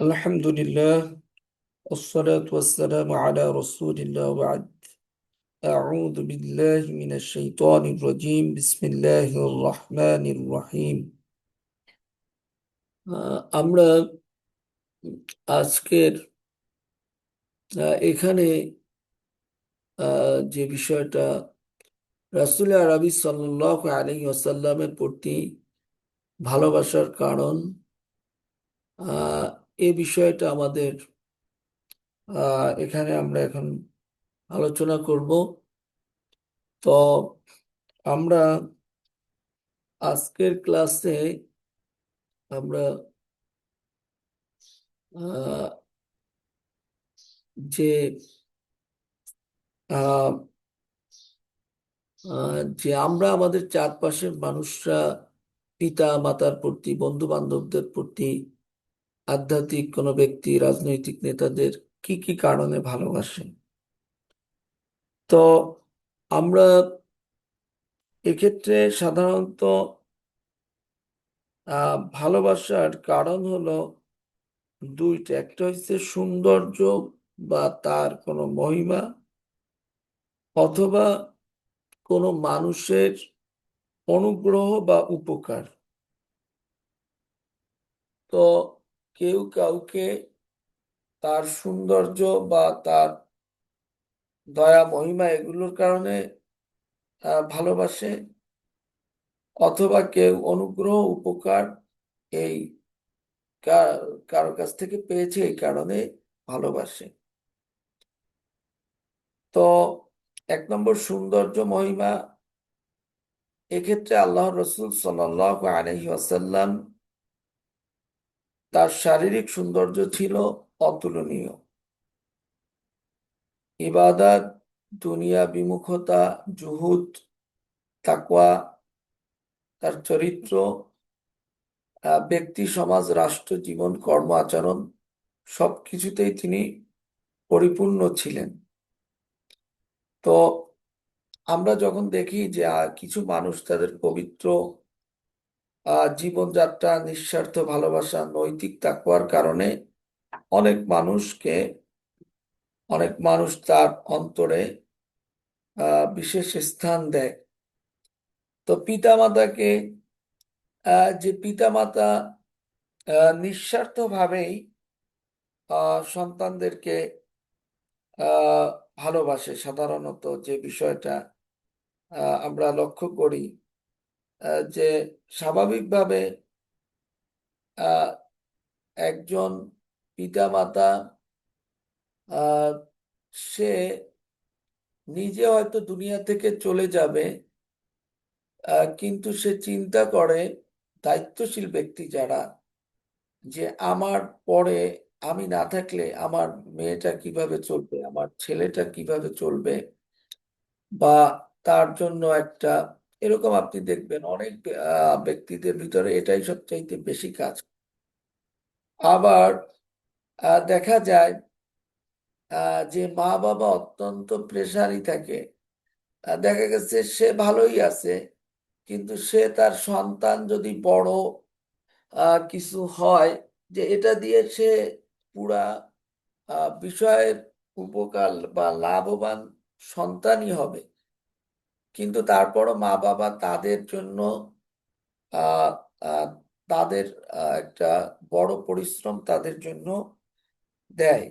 الحمد لله والصلاة والسلام على رسول الله وبعد. أعوذ بالله من الشيطان الرجيم. بسم الله الرحمن الرحيم. আমরা আজকের এখানে যে বিষয়টা রাসূল আরবি সাল্লাল্লাহু আলাইহি ওয়াসাল্লামের প্রতি ভালোবাসার কারণ, আহ, এই বিষয়টা আমাদের এখানে আমরা এখন আলোচনা করব। তো আমরা আজকের ক্লাসে আমরা আহ, যে আহ, যে আমরা আমাদের চারপাশের মানুষরা পিতা মাতার প্রতি, বন্ধু বান্ধবদের প্রতি, আধ্যাত্মিক কোনো ব্যক্তি, রাজনৈতিক নেতাদের কি কি কারণে ভালোবাসে। তো আমরা এক্ষেত্রে সাধারণত ভালোবাসার কারণ হলো দুইটা। একটা হচ্ছে সৌন্দর্য বা তার কোনো মহিমা, অথবা কোনো মানুষের অনুগ্রহ বা উপকার। তো কেউ কাউকে তার সৌন্দর্য বা তার দয়া মহিমা এগুলোর কারণে ভালোবাসে, অথবা কেউ অনুগ্রহ উপকার এই কারো কাছ থেকে পেয়েছে এই কারণে ভালোবাসে। তো 1 নম্বর সৌন্দর্য মহিমা, এক্ষেত্রে আল্লাহ রসুল সাল্লাল্লাহু আলাইহি ওয়াসাল্লাম তার শারীরিক সৌন্দর্য ছিল অতুলনীয়। ইবাদত, দুনিয়া বিমুখতা, জুহুদ, তাকওয়া, তার চরিত্র, ব্যক্তি সমাজ রাষ্ট্র জীবন কর্ম আচরণ সবকিছুতেই তিনি পরিপূর্ণ ছিলেন। তো আমরা যখন দেখি যে কিছু মানুষ তাদের পবিত্র জীবনযাত্রা, নিঃস্বার্থ ভালোবাসা, নৈতিক তাকওয়ার কারণে অনেক মানুষকে অনেক মানুষ তার অন্তরে বিশেষ স্থান দেয়। তো পিতামাতাকে, যে পিতামাতা নিঃস্বার্থভাবেই সন্তানদেরকে আহ ভালোবাসে, সাধারণত যে বিষয়টা আমরা লক্ষ্য করি, যে স্বাভাবিকভাবে আহ, একজন পিতামাতা আহ, সে নিজে হয়তো দুনিয়া থেকে চলে যাবে, কিন্তু সে চিন্তা করে, দায়িত্বশীল ব্যক্তি যারা, যে আমার পরে আমি না থাকলে আমার মেয়েটা কিভাবে চলবে, আমার ছেলেটা কিভাবে চলবে, বা তার জন্য একটা, এরকম আপনি দেখবেন অনেক ব্যক্তিদের ভিতরে এটাই সবচাইতে বেশি কাজ। আবার দেখা যায় যে মা বাবা অত্যন্ত প্রেসারই থাকে। দেখা গেছে সে ভালোই আছে, কিন্তু সে তার সন্তান যদি বড় কিছু হয়, যে এটা দিয়ে সে পুরা বিষয়ের উপকার বা লাভবান সন্তানই হবে, কিন্তু তারপরও মা বাবা তাদের জন্য আহ আহ, তাদের একটা বড় পরিশ্রম তাদের জন্য দেয়।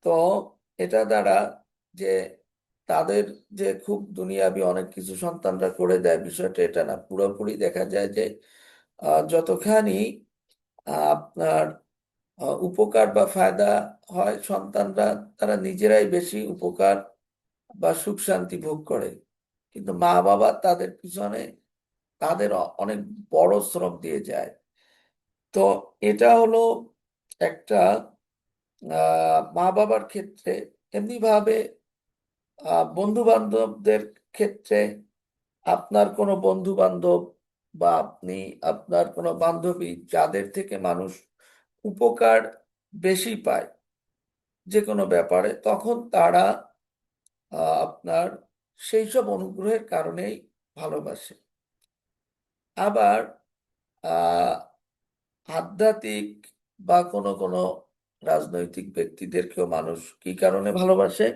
তো এটা দ্বারা যে তাদের যে খুব দুনিয়াবি অনেক কিছু সন্তানরা করে দেয়, বিষয়টা এটা না। পুরোপুরি দেখা যায় যে যতখানি আপনার উপকার বা ফায়দা হয় সন্তানরা, তারা নিজেরাই বেশি উপকার বা সুখ শান্তি ভোগ করে, কিন্তু মা বাবা তাদের পিছনে তাদের অনেক বড় শ্রম দিয়ে যায়। তো এটা হলো একটা মা বাবার ক্ষেত্রে। এমনি ভাবে বন্ধু বান্ধবদের ক্ষেত্রে, আপনার কোনো বন্ধু বান্ধব বা আপনি আপনার কোনো বান্ধবী যাদের থেকে মানুষ উপকার বেশি পায় যে কোনো ব্যাপারে, তখন তারা আপনার সেই সব অনুগ্রহের কারণেই ভালোবাসে। আবার আহ আধ্যাত্মিক বা কোনো কোনো রাজনৈতিক ব্যক্তিদেরকেও মানুষ কি কারণে ভালোবাসে?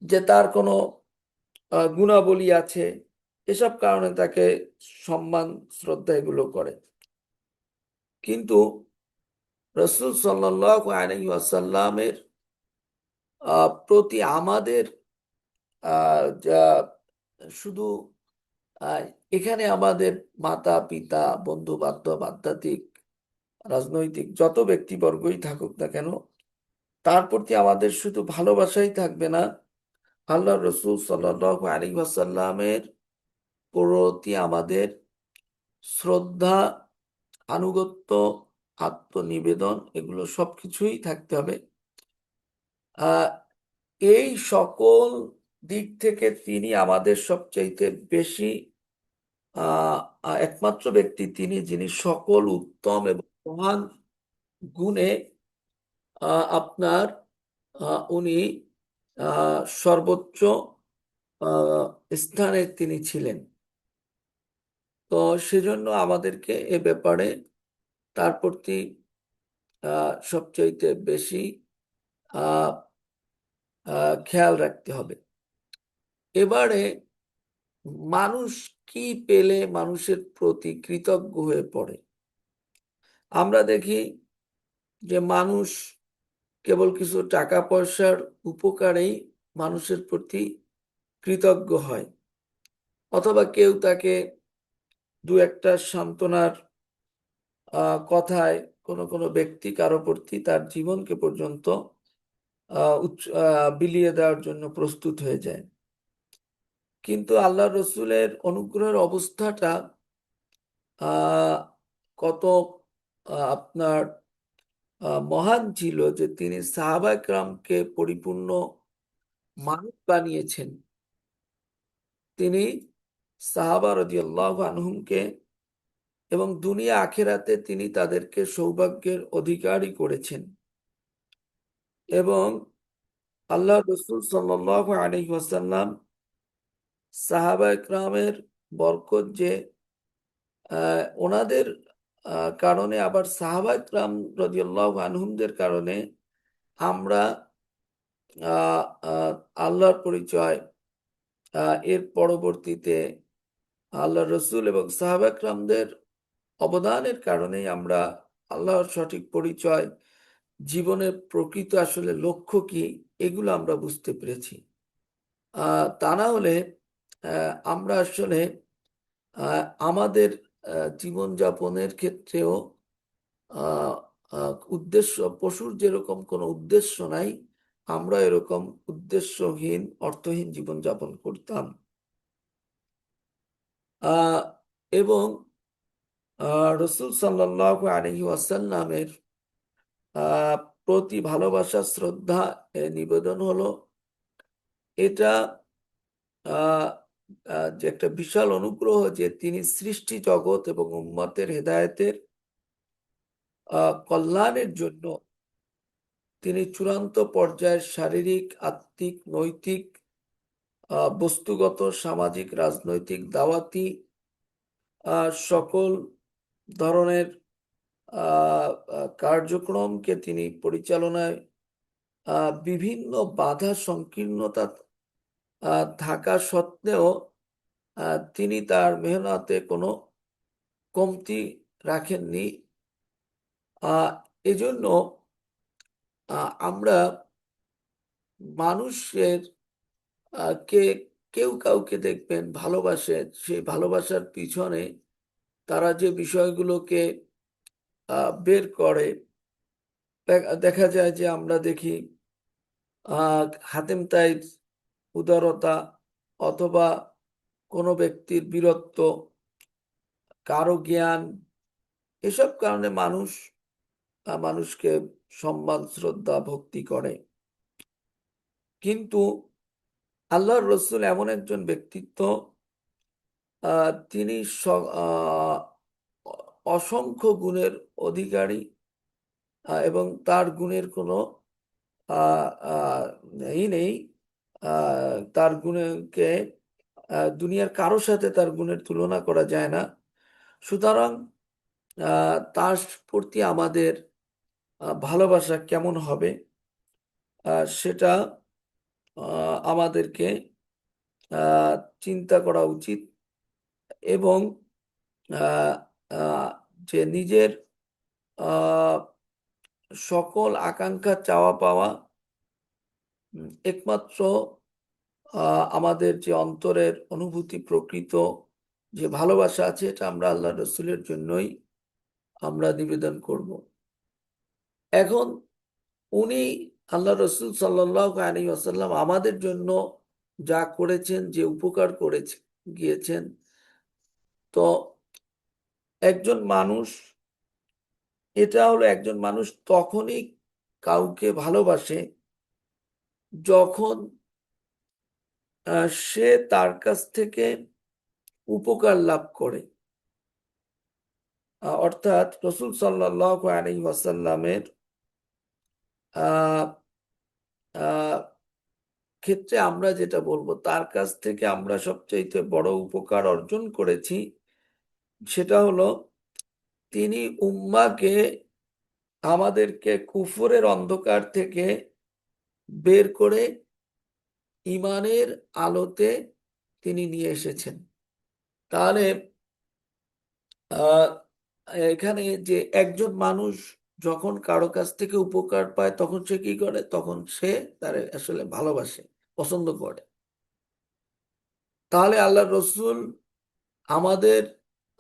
যে তার কোনো গুণাবলী আছে, এসব কারণে তাকে সম্মান শ্রদ্ধা এগুলো করে। কিন্তু রসুল সাল্লাল্লাহু আলাইহি ওয়াসাল্লামের প্রতি আমাদের যা শুধু আহ, এখানে আমাদের মাতা পিতা বন্ধু বান্ধব আধ্যাত্মিক রাজনৈতিক যত ব্যক্তিবর্গই থাকুক না কেন, তার প্রতি আমাদের শুধু ভালোবাসাই থাকবে না, আল্লাহ রসুল সাল্লাল্লাহু আলাইহি ওয়াসাল্লামের প্রতি আমাদের শ্রদ্ধা, আনুগত্য, আত্মনিবেদন এগুলো সবকিছুই থাকতে হবে। আহ এই সকল দিক থেকে তিনি আমাদের সবচাইতে বেশি একমাত্র ব্যক্তি তিনি, যিনি সকল উত্তম এবং মহান গুণে আপনার উনি সর্বোচ্চ স্থানে তিনি ছিলেন। তো সেজন্য আমাদেরকে এ ব্যাপারে তার প্রতি সবচাইতে বেশি আহ, খেয়াল রাখতে হবে। এবারে মানুষ কি পেলে মানুষের প্রতি কৃতজ্ঞ হয়ে পড়ে? আমরা দেখি যে মানুষ কেবল কিছু টাকা পয়সার উপকারেই মানুষের প্রতি কৃতজ্ঞ হয়, অথবা কেউ তাকে দু একটা সান্ত্বনার কথায় কোনো কোনো ব্যক্তি কারো প্রতি তার জীবনকে পর্যন্ত বিলিয়ে দেওয়ার জন্য প্রস্তুত হয়ে যায়। কিন্তু আল্লাহ রসুলের অনুগ্রহের অবস্থাটা আহ, কত আপনার মহান ছিল যে তিনি সাহাবা কেরামকে পরিপূর্ণ মানুষ বানিয়েছেন। তিনি সাহাবা রাদিয়াল্লাহু আনহুমকে এবং দুনিয়া আখিরাতে তিনি তাদেরকে সৌভাগ্যের অধিকারী করেছেন। এবং আল্লাহ রসুল সাল্লাল্লাহু আলাইহি ওয়াসাল্লাম সাহাবা একরামের বরকত যে ওনাদের কারণে, আবার সাহাবা একরাম রাদিয়াল্লাহু আনহুমদের কারণে আমরা আহ, আহ, আল্লাহর পরিচয়, এর পরবর্তীতে আল্লাহ রসুল এবং সাহাবা একরামদের অবদানের কারণেই আমরা আল্লাহর সঠিক পরিচয়, জীবনের প্রকৃত আসলে লক্ষ্য কি, এগুলো আমরা বুঝতে পেরেছি। তা না হলে আমরা আসলে আমাদের জীবনযাপনের ক্ষেত্রেও উদ্দেশ্য, পশুর যেরকম কোনো উদ্দেশ্য নাই, আমরা এরকম উদ্দেশ্যহীন অর্থহীন জীবনযাপন করতাম। আহ, এবং রসুল সাল্লাল্লাহু আলাইহি ওয়াসাল্লামের আহ, প্রতি ভালোবাসা শ্রদ্ধা নিবেদন হলো এটা আহ, যে একটা বিশাল অনুগ্রহ যে তিনি সৃষ্টি জগৎ এবং উম্মতের হেদায়েতের কল্যাণের জন্য তিনি চূড়ান্ত পর্যায়ের শারীরিক, আত্মিক, নৈতিক, বস্তুগত, সামাজিক, রাজনৈতিক, দাওয়াতি সকল ধরনের কার্যক্রমকে তিনি পরিচালনায় বিভিন্ন বাধা সংকীর্ণতা থাকা সত্ত্বেও তিনি তার মেহনতে কোনো কমতি রাখেননি। এজন্য আমরা মানুষের কে কেউ কাউকে দেখবেন ভালোবাসে, সেই ভালোবাসার পিছনে তারা যে বিষয়গুলোকে বের করে, দেখা যায় যে আমরা দেখি হাতেম তাইর উদারতা, অথবা কোনো ব্যক্তির বীরত্ব, কারো জ্ঞান, এসব কারণে মানুষ মানুষকে সম্মান শ্রদ্ধা ভক্তি করে। কিন্তু আল্লাহর রসুল এমন একজন ব্যক্তিত্ব, তিনি অসংখ্য গুণের অধিকারী, এবং তার গুণের কোনো আহ, আহ, নেই। তার গুণকে দুনিয়ার কারোর সাথে তার গুণের তুলনা করা যায় না। সুতরাং তার প্রতি আমাদের ভালোবাসা কেমন হবে, সেটা আমাদেরকে আহ, চিন্তা করা উচিত। এবং আহ, আহ, যে নিজের আহ, সকল আকাঙ্ক্ষা চাওয়া পাওয়া একমাত্র আমাদের যে অন্তরের অনুভূতি, প্রকৃত যে ভালোবাসা আছে, এটা আমরা আল্লাহ রসুলের জন্যই আমরা নিবেদন করব। এখন উনি, আল্লাহ রসুল সাল্লাল্লাহু আলাইহি ওয়াসাল্লাম, আমাদের জন্য যা করেছেন, যে উপকার করেছে গিয়েছেন, তো একজন মানুষ, এটা হলো একজন মানুষ তখনই কাউকে ভালোবাসে যখন সে তার কাছ থেকে উপকার লাভ করে। অর্থাৎ রসুল সাল্লাল্লাহু আলাইহি ওয়াসাল্লামের আহ আহ, ক্ষেত্রে আমরা যেটা বলবো, তার কাছ থেকে আমরা সবচাইতে বড় উপকার অর্জন করেছি, সেটা হলো তিনি উম্মাকে, আমাদেরকে কুফরের অন্ধকার থেকে বের করে ইমানের আলোতে তিনি নিয়ে এসেছেন। তাহলে আহ এখানে যে একজন মানুষ যখন কারো কাছ থেকে উপকার পায়, তখন সে কি করে? তখন সে তার আসলে ভালোবাসে, পছন্দ করে। তাহলে আল্লাহ রসুল আমাদের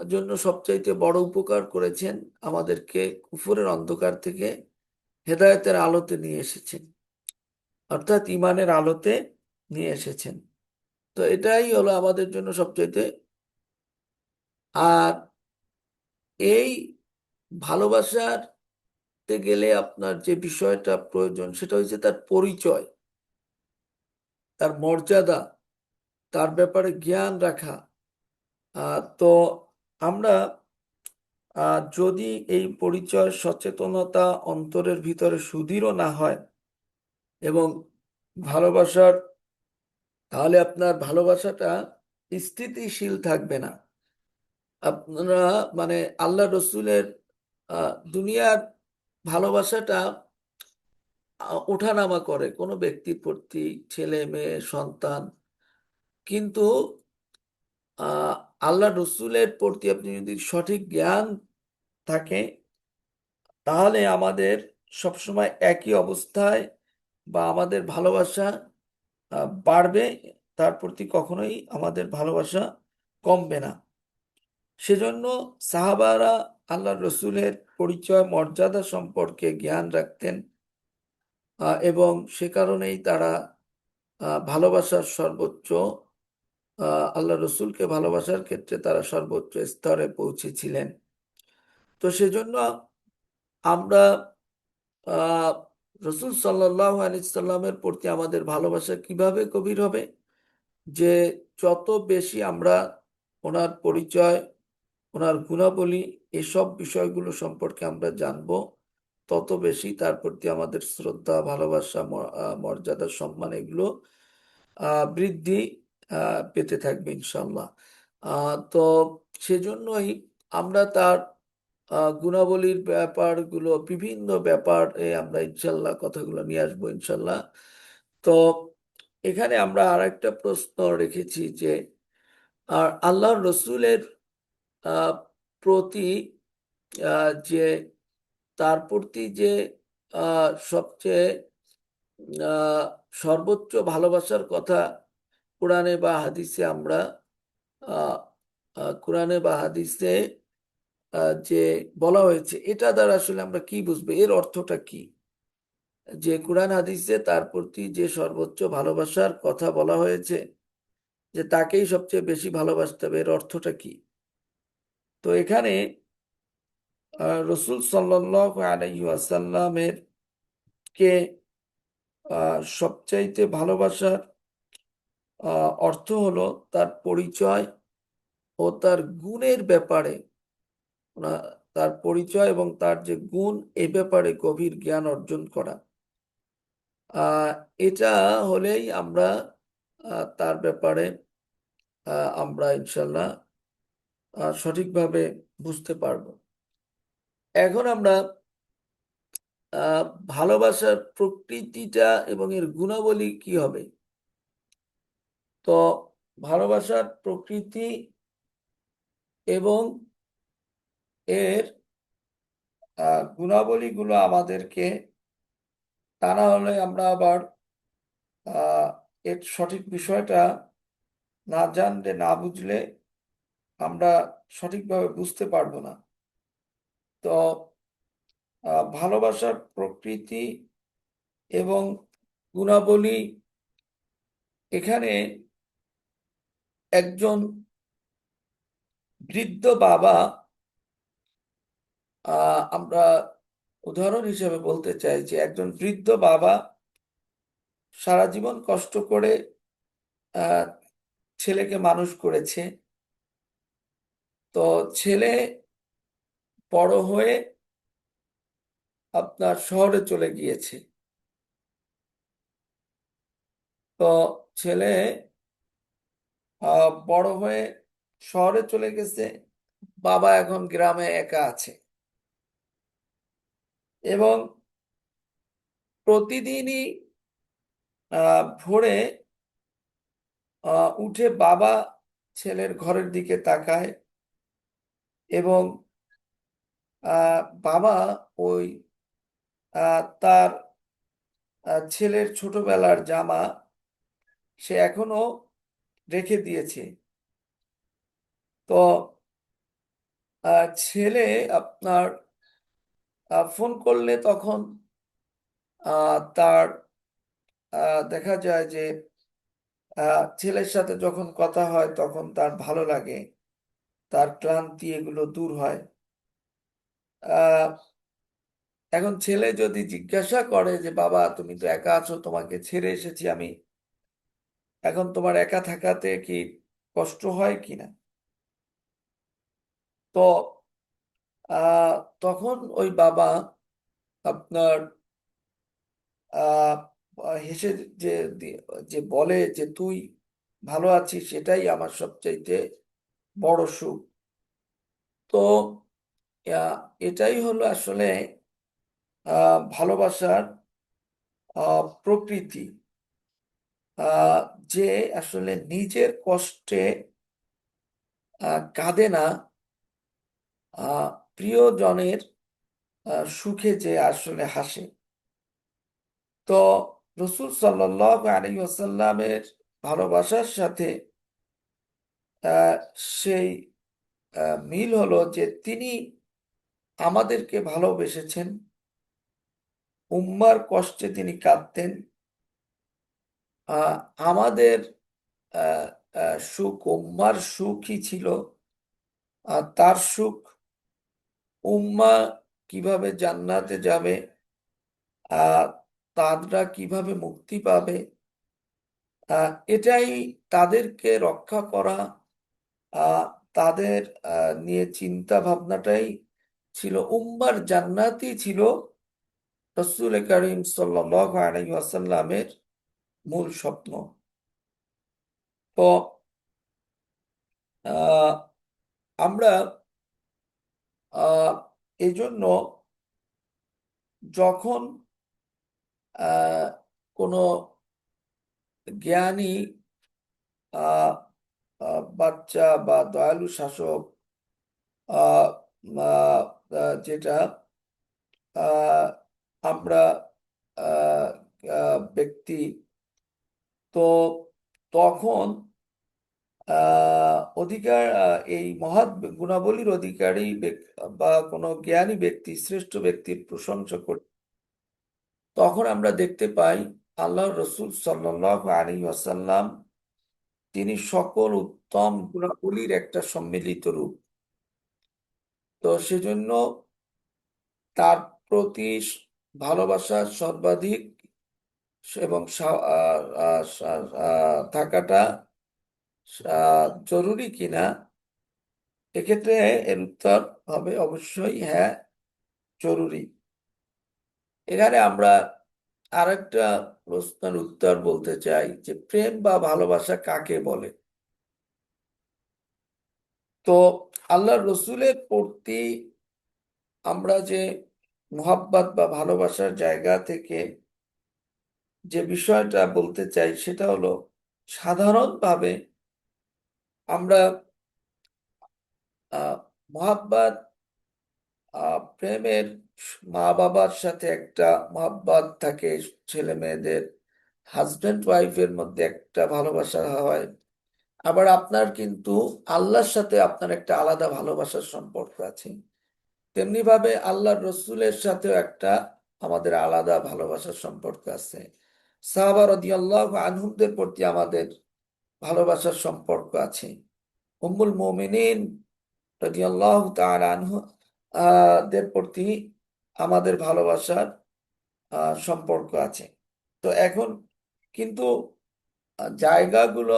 জন্য সবচাইতে বড় উপকার করেছেন, আমাদেরকে কুফরের অন্ধকার থেকে হেদায়েতের আলোতে নিয়ে এসেছেন, অর্থাৎ ইমানের আলোতে নিয়ে এসেছেন। তো এটাই হলো আমাদের জন্য সবচাইতে। আর এই ভালোবাসাতে গেলে আপনার যে বিষয়টা প্রয়োজন, সেটা হচ্ছে তার পরিচয়, তার মর্যাদা, তার ব্যাপারে জ্ঞান রাখা। তো আমরা যদি এই পরিচয় সচেতনতা অন্তরের ভিতরে সুদৃঢ় না হয় এবং ভালোবাসার, তাহলে আপনার ভালোবাসাটা স্থিতিশীল থাকবে না। আপনারা মানে আল্লাহ রসুলের দুনিয়ার ভালোবাসাটা ওঠানামা করে কোনো ব্যক্তির প্রতি, ছেলে মেয়ে সন্তান, কিন্তু আহ আল্লাহ রসুলের প্রতি আপনি যদি সঠিক জ্ঞান থাকে, তাহলে আমাদের সবসময় একই অবস্থায় বা আমাদের ভালোবাসা বাড়বে, তার প্রতি কখনোই আমাদের ভালোবাসা কমবে না। সেজন্য সাহাবারা আল্লাহ রসুলের পরিচয় মর্যাদা সম্পর্কে জ্ঞান রাখতেন, এবং সে কারণেই তারা ভালোবাসার সর্বোচ্চ, আল্লাহ রসুলকে ভালোবাসার ক্ষেত্রে তারা সর্বোচ্চ স্তরে পৌঁছেছিলেন। তো সেজন্য আমরা আহ রসুল সাল্লাল্লাহু আলাইহি সাল্লামের প্রতি আমাদের ভালোবাসা কিভাবে গভীর হবে? যে যত বেশি আমরা ওনার পরিচয়, ওনার গুণাবলী, এসব বিষয়গুলো সম্পর্কে আমরা জানবো, তত বেশি তার প্রতি আমাদের শ্রদ্ধা, ভালোবাসা, মর্যাদা, সম্মান, এগুলো বৃদ্ধি পেতে থাকবে ইনশাল্লাহ। তো সেজন্যই আমরা তার গুণাবলীর ব্যাপারগুলো, বিভিন্ন ব্যাপারে আমরা ইনশাল্লাহ কথাগুলো নিয়ে আসবো ইনশাল্লাহ। তো এখানে আমরা আর একটা প্রশ্ন রেখেছি যে আল্লাহ রসুলের আহ, প্রতি যে তার প্রতি যে সবচেয়ে আহ, সর্বোচ্চ ভালোবাসার কথা কোরআনে বা হাদিসে আমরা আহ, কোরআনে বা হাদিসে যে বলা হয়েছে, এটা দ্বারা আসলে আমরা কি বুঝবো, এর অর্থটা কি? যে কোরআন হাদিসে তার প্রতি যে সর্বোচ্চ ভালোবাসার কথা বলা হয়েছে, যে তাকেই সবচেয়ে বেশি ভালোবাসতে হবে, এর অর্থটা কি? তো এখানে রসুল সাল্লাল্লাহু আলাইহি ওয়াসাল্লামের কে সবচাইতে ভালোবাসার অর্থ হলো তার পরিচয় ও তার গুণের ব্যাপারে, তার পরিচয় এবং তার যে গুণ, এ ব্যাপারে গভীর জ্ঞান অর্জন করা। আহ, এটা হলেই আমরা তার ব্যাপারে আমরা ইনশাল্লাহ সঠিকভাবে বুঝতে পারবো। এখন আমরা আহ ভালোবাসার প্রকৃতিটা এবং এর গুণাবলী কি হবে। তো ভালোবাসার প্রকৃতি এবং এর গুণাবলীগুলো আমাদেরকে, তা না হলে আমরা আবার আহ এর সঠিক বিষয়টা না জানলে, না বুঝলে আমরা সঠিকভাবে বুঝতে পারবো না। তো ভালোবাসার প্রকৃতি এবং গুণাবলী, এখানে একজন বৃদ্ধ বাবা, আমরা উদাহরণ হিসেবে বলতে চাই যে একজন বৃদ্ধ বাবা সারা জীবন কষ্ট করে আহ, ছেলেকে মানুষ করেছে। তো ছেলে বড় হয়ে আপনার শহরে চলে গিয়েছে। তো ছেলে বড় হয়ে শহরে চলে গেছে, বাবা এখন গ্রামে একা আছে এবং প্রতিদিনই ভোরে উঠে বাবা ছেলের ঘরের দিকে তাকায় এবং বাবা ওই তার ছেলের ছোটবেলার জামা সে এখনো রেখে দিয়েছে। তো ছেলে আপনার ফোন করলে তখন তার দেখা যায় যে ছেলের সাথে যখন কথা হয় তখন তার ভালো লাগে, তার ক্লান্তি এগুলো দূর হয়। আহ এখন ছেলে যদি জিজ্ঞাসা করে যে বাবা তুমি তো একা আছো, তোমাকে ছেড়ে এসেছি আমি, এখন তোমার একা থাকাতে কি কষ্ট হয় কিনা। তো আহ তখন ওই বাবা আপনার আহ হেসে যে যে বলে যে তুই ভালো আছিস সেটাই আমার সবচাইতে বড় সুখ। তো এটাই হলো আসলে ভালোবাসার প্রকৃতি, আহ, যে আসলে নিজের কষ্টে কাঁদে না, প্রিয়জনের সুখে যে আসলে হাসে। তো রসুল সাল্লাল্লাহু আলাইহি ওয়াসাল্লামের ভালোবাসার সাথে আহ, সেই মিল হলো যে তিনি আমাদেরকে ভালোবেসেছেন, উম্মার কষ্টে তিনি কাঁদতেন। আহ, আমাদের আহ, সুখ, উম্মার সুখই ছিল তার সুখ। উম্মা কিভাবে জান্নাতে যাবে, আহ তারা কিভাবে মুক্তি পাবে, এটাই তাদেরকে রক্ষা করা, আহ তাদের নিয়ে চিন্তা ভাবনাটাই ছিল, উম্মার জান্নাতই ছিল রাসূল করিম সাল্লাল্লাহু আলাইহি ওয়াসাল্লামের মূল স্বপ্ন। তো আহ, আমরা এই জন্য যখন আহ, কোনো জ্ঞানী আহ, বাচ্চা বা দয়ালু শাসক, আহ, আহ, যেটা আহ, আমরা ব্যক্তি, তো তখন অধিকার এই মহৎ গুণাবলীর অধিকারী বা কোনো জ্ঞানী ব্যক্তি, শ্রেষ্ঠ ব্যক্তির প্রশংসা করি, তখন আমরা দেখতে পাই আল্লাহ রসুল সাল্লাল্লাহু আলাইহি ওয়াসাল্লাম তিনি সকল উত্তম গুণাবলীর একটা সম্মিলিত রূপ। তো সেজন্য তার প্রতি ভালোবাসা সর্বাধিক এবং থাকাটা জরুরি কিনা, এক্ষেত্রে এর উত্তর হবে অবশ্যই হ্যাঁ, জরুরি। এখানে আমরা আরেকটা প্রশ্নের উত্তর বলতে চাই যে প্রেম বা ভালোবাসা কাকে বলে। তো আল্লাহ রসুলের প্রতি আমরা যে মোহাব্বত বা ভালোবাসার জায়গা থেকে যে বিষয়টা বলতে চাই সেটা হলো, সাধারণভাবে আমরা মোহাব্বত, প্রেমের, মা বাবার সাথে একটা মহব্বত থাকে, ছেলে মেয়েদের, হাজবেন্ড ওয়াইফের মধ্যে একটা ভালোবাসা হয়। আবার আপনার কিন্তু আল্লাহর সাথে আপনার একটা আলাদা ভালোবাসার সম্পর্ক আছে। তেমনি ভাবে আল্লাহর রসুলের সাথেও একটা আমাদের আলাদা ভালোবাসার সম্পর্ক আছে। সাহাবা রাদিয়াল্লাহু আনহুমদের প্রতি আমাদের ভালোবাসার সম্পর্ক আছে। উম্মুল মুমিনিন রাদিয়াল্লাহু তাআলা আনহু দের প্রতি আমাদের ভালোবাসার সম্পর্ক আছে। তো এখন কিন্তু জায়গাগুলো,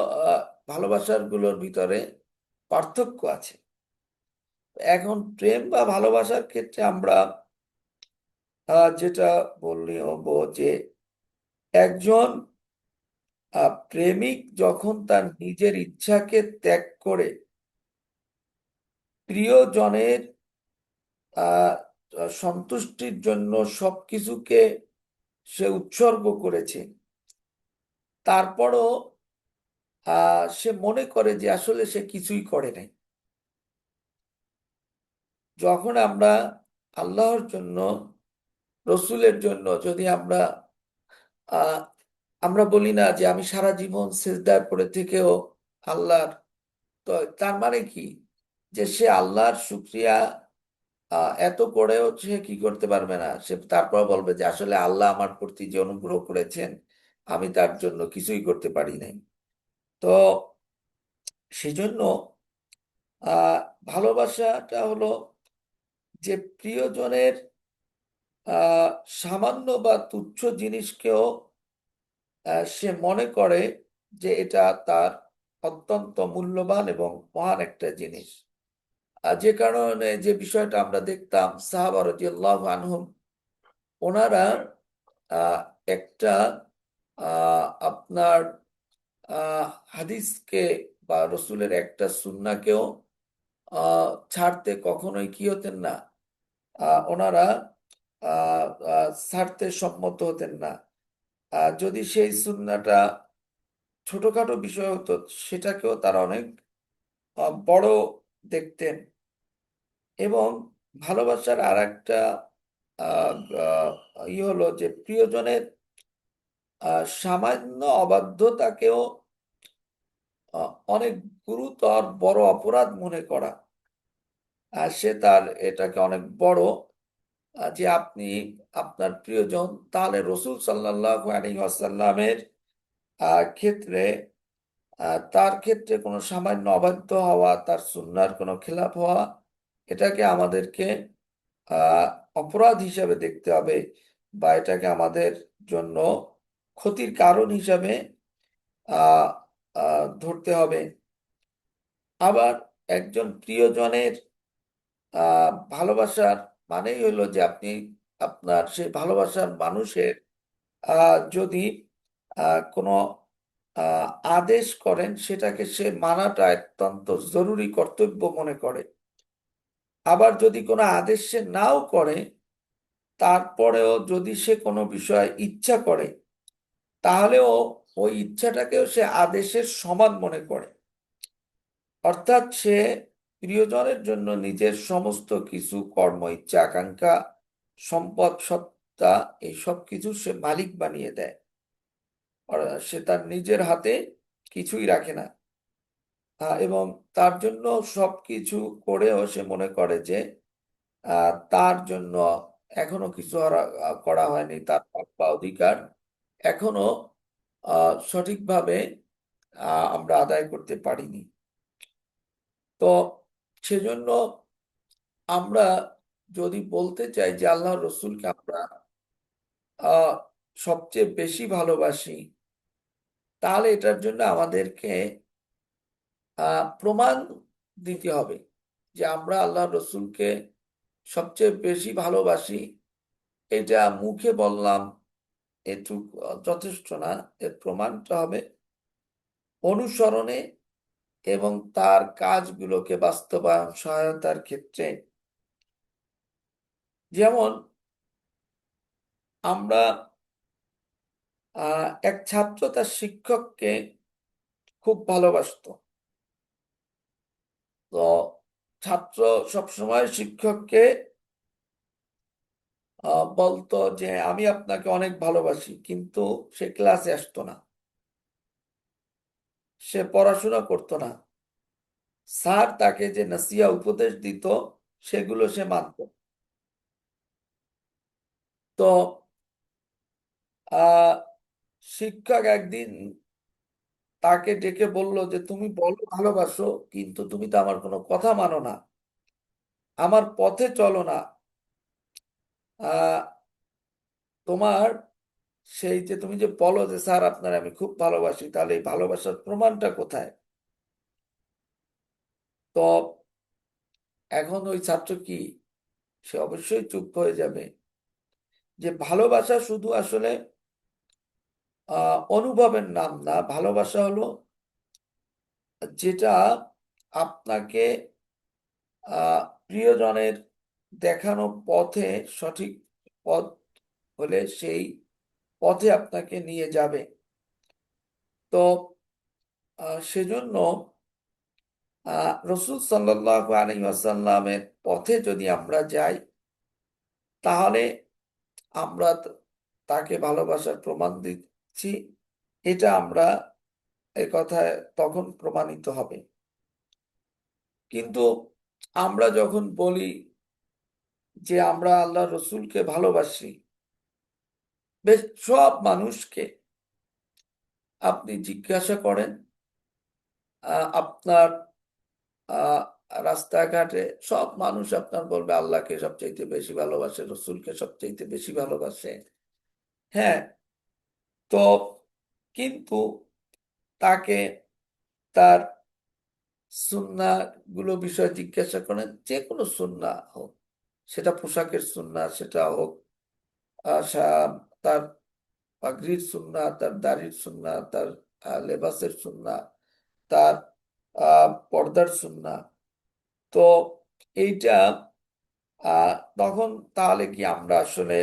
ভালোবাসার গুলোর ভিতরে পার্থক্য আছে। এখন প্রেম বা ভালোবাসার ক্ষেত্রে আমরা যেটা বলবো যে, একজন প্রেমিক যখন তার নিজের ইচ্ছাকে ত্যাগ করে প্রিয়জনের আহ সন্তুষ্টির জন্য সবকিছুকে সে উৎসর্গ করেছে, তারপরও সে মনে করে যে আসলে সে কিছুই করে নাই। যখন আমরা আল্লাহর জন্য, রসুলের জন্য যদি আহ আমরা বলি না যে আমি সারা জীবন সিজদায় পড়ে থেকেও আল্লাহর, তো তার মানে কি, যে সে আল্লাহর শুকরিয়া এত করেও সে কি করতে পারবে না, সে তারপর বলবে যে আসলে আল্লাহ আমার প্রতি যে অনুগ্রহ করেছেন আমি তার জন্য কিছুই করতে পারি নাই। তো সেজন্য আহ ভালোবাসাটা হলো যে প্রিয়জনের আহ সামান্য বা তুচ্ছ জিনিসকেও সে মনে করে যে এটা তার অত্যন্ত মূল্যবান এবং মহান একটা জিনিস। যে কারণে যে বিষয়টা আমরা দেখতাম, সাহাবা রাদিয়াল্লাহু আনহুম, ওনারা আহ, একটা আপনার আহ, হাদিসকে বা রসুলের একটা সুন্নাহকেও ছাড়তে কখনোই কি হতেন না, ওনারা ছাড়তে সম্মত হতেন না। যদি সেই সুন্নাহটা ছোটখাটো বিষয় হতো, সেটাকেও তারা অনেক বড় দেখতেন। এবং ভালোবাসার আর একটা হলো যে প্রিয়জনের সামান্য অবাধ্যতাকেও অনেক গুরুতর বড় অপরাধ মনে করা। সে তার এটাকে অনেক বড়, যে আপনি আপনার প্রিয়জন, তাহলে রসুল সাল্লাল্লাহু আলাইহি ওয়াসাল্লামের ক্ষেত্রে, তার ক্ষেত্রে কোনো সামান্য অবাধ্য হওয়া, তার সুন্নাহর কোনো খেলাপ হওয়া, এটাকে আমাদেরকে আহ অপরাধ হিসাবে দেখতে হবে, বা এটাকে আমাদের জন্য ক্ষতির কারণ হিসাবে আহ ধরতে হবে। আবার একজন প্রিয়জনের ভালোবাসার মানেই হলো যে আপনি আপনার সেই ভালোবাসার মানুষের যদি কোনো আহ, আদেশ করেন, সেটাকে সে মানাটা অত্যন্ত জরুরি কর্তব্য মনে করে। আবার যদি কোনো আদেশ সে নাও করে, তারপরেও যদি সে কোনো বিষয় ইচ্ছা করে, তাহলেও ওই ইচ্ছাটাকেও সে আদেশের সমান মনে করে। অর্থাৎ সে প্রিয়জনের জন্য নিজের সমস্ত কিছু, কর্ম, ইচ্ছা, আকাঙ্ক্ষা, সম্পদ, সত্তা, এই সব কিছু সে মালিক বানিয়ে দেয়। আর সে তার নিজের হাতে কিছুই রাখে না। এবং তার জন্য সবকিছু করেও সে মনে করে যে তার জন্য এখনো কিছু করা হয়নি, তার হক বা অধিকার এখনো সঠিকভাবে আমরা আদায় করতে পারিনি। তো সেজন্য আমরা যদি বলতে চাই যে আল্লাহ রসুলকে আমরা আহ সবচেয়ে বেশি ভালোবাসি, তাহলে এটার জন্য আমাদেরকে প্রমাণ দিতে হবে যে আমরা আল্লাহ রসুলকে সবচেয়ে বেশি ভালোবাসি। এটা মুখে বললাম এটুকু যথেষ্ট না, এর প্রমাণটা হবে অনুসরণে এবং তার কাজগুলোকে বাস্তবায়ন সহায়তার ক্ষেত্রে যেমন আমরা এক ছাত্র তার শিক্ষককে খুব ভালোবাসতো। তো ছাত্র সবসময় শিক্ষককে বলতো যে আমি আপনাকে অনেক ভালোবাসি, কিন্তু সে ক্লাসে আসতো না, সে পড়াশোনা করতো না। স্যার তাকে যে নসিহা উপদেশ দিত সেগুলো সে মানত। তো আহ শিক্ষক একদিন তাকে ডেকে বলল যে তুমি বলো ভালোবাসো, কিন্তু তুমি তো আমার কোনো কথা মানো না, আমার পথে চলো না। আহ তোমার সেই যে তুমি যে বলো যে স্যার আপনার আমি খুব ভালোবাসি, তাহলে এই ভালোবাসার প্রমাণটা কোথায়? তো এখন ওই ছাত্র কি, সে অবশ্যই চুপ হয়ে যাবে। যে ভালোবাসা শুধু আসলে অনুভবের নাম না, ভালোবাসা হলো যেটা আপনাকে প্রিয়জনের দেখানো পথে, সঠিক পথ হলে সেই পথে আপনাকে নিয়ে যাবে। তো সেজন্য রসুল সাল্লাল্লাহু আলাইহি ওয়াসাল্লামের পথে যদি আমরা যাই, তাহলে আমরা তাকে ভালোবাসার প্রমাণ দিচ্ছি, এটা আমরা এই কথায় তখন প্রমাণিত হবে। কিন্তু আমরা যখন বলি যে আমরা আল্লাহ রসুলকে ভালোবাসি, বেশ সব মানুষকে আপনি জিজ্ঞাসা করেন, আপনার আহ রাস্তাঘাটে সব মানুষ আপনার বলবে আল্লাহকে সবচাইতে বেশি ভালোবাসে, রসুলকে সবচাইতে বেশি ভালোবাসে। হ্যাঁ, তো কিন্তু তাকে তার সুন্নাহ গুলো বিষয়ে জিজ্ঞাসা করেন, যে কোনো সুন্নাহ হোক, সেটা পোশাকের সুন্নাহ, সেটা হোক তার পাগড়ির সুন্নাহ, তার দাড়ির সুন্নাহ, তার লেবাসের সুন্নাহ, তার পর্দার সুন্নাহ। তো এইটা তখন তাহলে কি আমরা আসলে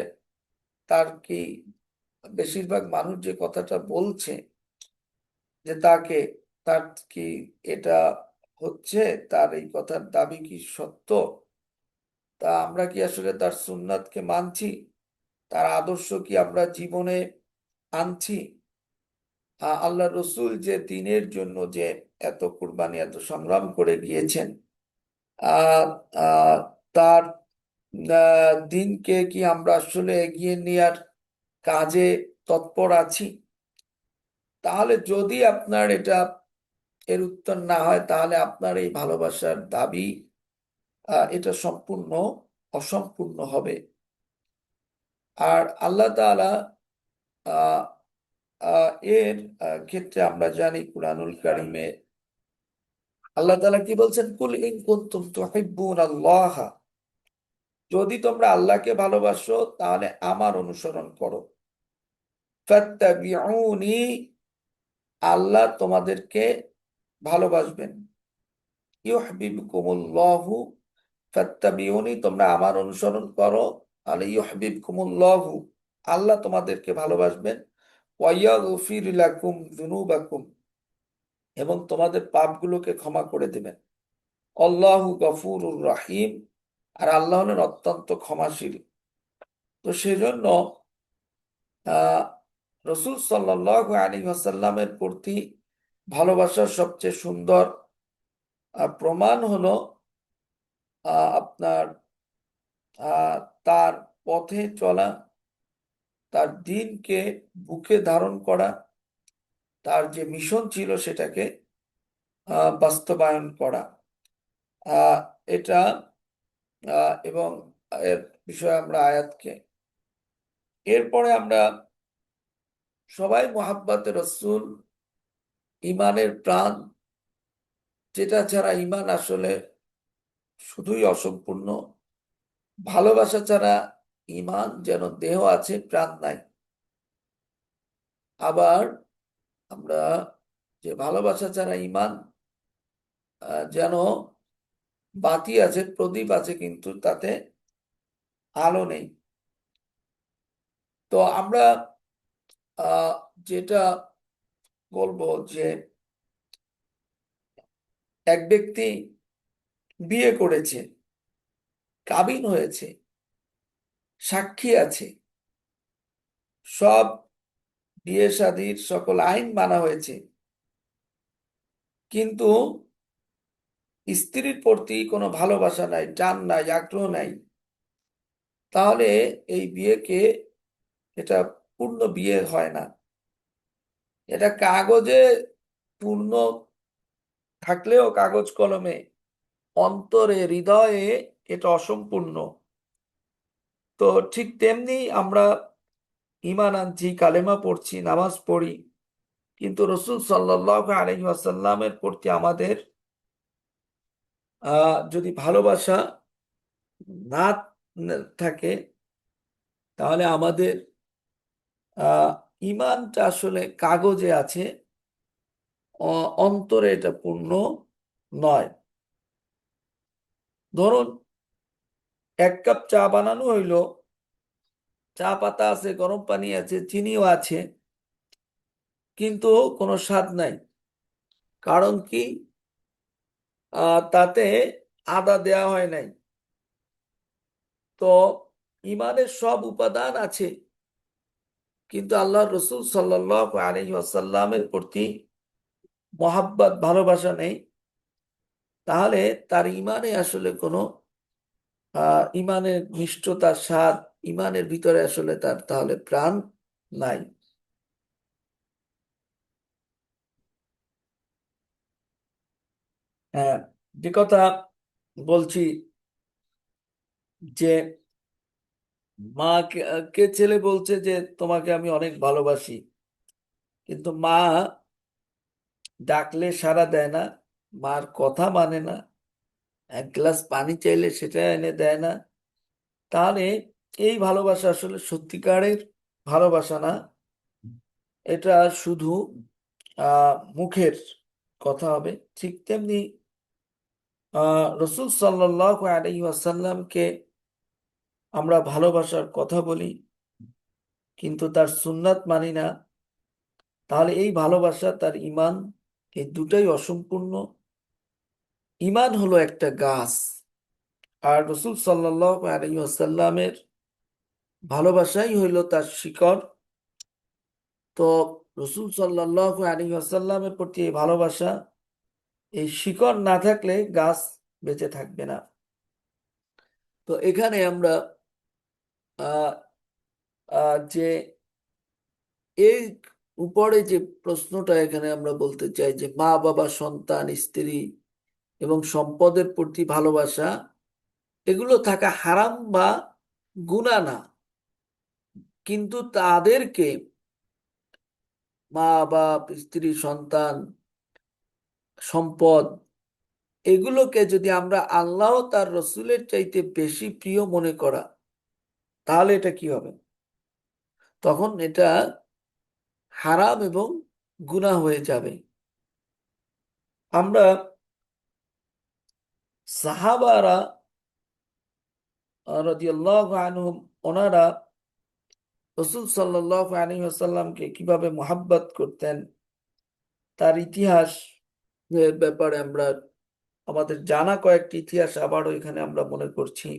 তার কি, বেশিরভাগ মানুষ যে কথাটা বলছে যে তাকে, তার কি এটা হচ্ছে, তার এই কথার দাবি কি সত্য? তা আমরা কি আসলে তার সুন্নাতকে মানছি? তার আদর্শ কি আমরা জীবনে আনছি? আল্লাহ রসুল যে দিনের জন্য যে এত কুরবানি, এত সংগ্রাম করে গিয়েছেন, আহ আহ তার দিনকে কি আমরা আসলে এগিয়ে নেওয়ার কাজে তৎপর আছি? তাহলে যদি আপনার এটা, এর উত্তর না হয়, তাহলে আপনার এই ভালোবাসার দাবি এটা সম্পূর্ণ অসম্পূর্ণ হবে। আর আল্লাহ তাআলা আহ আহ, এর ক্ষেত্রে আমরা জানি কুরআনুল কারীমে আল্লাহ তাআলা কি বলছেন, কুল ইন কুনতুম তুহিব্বুনাল্লাহ, যদি তোমরা আল্লাহকে ভালোবাসো তাহলে আমার অনুসরণ করো। ফাত্তাবিউনি, আল্লাহ তোমাদেরকে ভালোবাসবেন। ইউহিব্বুকুমুল্লাহু, ফাত্তাবিউনি, তোমরা আমার অনুসরণ করো, তাহলে ইউহিব্বুকুমুল্লাহু, আল্লাহ তোমাদেরকে ভালোবাসবেন। ওয়া ইয়াগফির লাকুম যুনুবাকুম, এবং তোমাদের পাপগুলোকে ক্ষমা করে দেবেন। আল্লাহু গফুরুর রাহিম, আর আল্লাহ হলেন অত্যন্ত ক্ষমাশীল। তো সেজন্য আহ রসুল সাল্লাল্লাহু আলাইহি ওয়াসাল্লামের প্রতি ভালোবাসার সবচেয়ে সুন্দর প্রমাণ হলো আপনার আহ তার পথে চলা, তার দিনকে বুকে ধারণ করা, তার যে মিশন ছিল সেটাকে বাস্তবায়ন করা। আহ এটা এবং এর বিষয়ে আমরা আয়াতকে, এরপরে আমরা সবাই মোহাব্বতে রসুল, ইমানের প্রাণ, যেটা ছাড়া ইমান আসলে শুধুই অসম্পূর্ণ। ভালোবাসা ছাড়া ইমান যেন দেহ আছে, প্রাণ নাই। আবার আমরা যে ভালোবাসা ছাড়া ইমান যেন বাতি আছে, প্রদীপ আছে, কিন্তু তাতে আলো নেই। তো আমরা আহ, যেটা বলবো যে এক ব্যক্তি বিয়ে করেছে, কাবিন হয়েছে, সাক্ষী আছে, সব বিয়ে শাদীর সকল আইন মানা হয়েছে, কিন্তু স্ত্রীর প্রতি কোনো ভালোবাসা নাই, টান নাই, আগ্রহ নাই, তাহলে এই বিয়েকে, এটা পূর্ণ বিয়ে হয় না। এটা কাগজে পূর্ণ থাকলেও, কাগজ কলমে, অন্তরে, হৃদয়ে এটা অসম্পূর্ণ। তো ঠিক তেমনি আমরা ঈমান আনছি, কালেমা পড়ছি, নামাজ পড়ি, কিন্তু রসুল সাল্লাল্লাহু আলাইহি ওয়াসাল্লামের প্রতি আমাদের যদি ভালোবাসা না থাকে, তাহলে আমাদের আহ ঈমানটা আসলে কাগজে আছে, অন্তরে এটা পূর্ণ নয়। ধরুন, এক কাপ চা বানানো হইলো, চা পাতা আছে, গরম পানি আছে, চিনিও আছে, কিন্তু কোনো স্বাদ নাই। কারণ কি? তাতে আদা দেয়া হয় নাই। তো ইমানের সব উপাদান আছে, কিন্তু আল্লাহ রসুল সাল্লাল্লাহু আলাইহি ওয়াসাল্লামের প্রতি মহাব্বত, ভালোবাসা নেই, তাহলে তার ইমানে আসলে কোনো ইমানের নিষ্ঠতা, স্বাদ, ইমানের ভিতরে আসলে তার তাহলে প্রাণ নাই। হ্যাঁ, যে কথা বলছি যে মা কে, কে ছেলে বলছে যে তোমাকে আমি অনেক ভালোবাসি, কিন্তু মা ডাকলে সাড়া দেয় না, মার কথা মানে না, এক গ্লাস পানি চাইলে সেটা এনে দেয় না, তাহলে এই ভালোবাসা আসলে সত্যিকারের ভালোবাসা না। এটা শুধু মুখের কথা হবে। ঠিক তেমনি রসুল সাল্লাল্লাহু আলাইহি ওয়াসাল্লামকে আমরা ভালোবাসার কথা বলি, কিন্তু তার সুন্নাত মানি না, তাহলে এই ভালোবাসা, তার ঈমান, এই দুটাই অসম্পূর্ণ। ঈমান হলো একটা গাছ, আর রসুল সাল্লাল্লাহু আলাইহি ওয়াসাল্লামের ভালোবাসাই হইল তার শিকড়। তো রসুল সাল্লাল্লাহু আলাইহি ওয়াসাল্লামের প্রতি এই ভালোবাসা, এই শিকড় না থাকলে গাছ বেঁচে থাকবে না। তো এখানে আমরা আহ যে এই উপরে যে প্রশ্নটা এখানে আমরা বলতে চাই যে মা বাবা, সন্তান, স্ত্রী এবং সম্পদের প্রতি ভালোবাসা, এগুলো থাকা হারাম বা গুনাহ না, কিন্তু তাদেরকে, মা বাপ, স্ত্রী, সন্তান, সম্পদ, এগুলোকে যদি আমরা আল্লাহ তার রসুলের চাইতে বেশি প্রিয় মনে করা, তাহলে এটা কি হবে? তখন এটা হারাম এবং গুনাহ হয়ে যাবে। আমরা সাহাবারা রাদিয়াল্লাহু আনহুম, ওনারা রসুল সাল্লাল্লাহু আলাইহি ওয়াসাল্লামকে কিভাবে মোহাব্বত করতেন, তার ইতিহাস এর ব্যাপারে আমরা আমাদের জানা কয়েকটি ইতিহাস আবারও এখানে আমরা মনে করছি।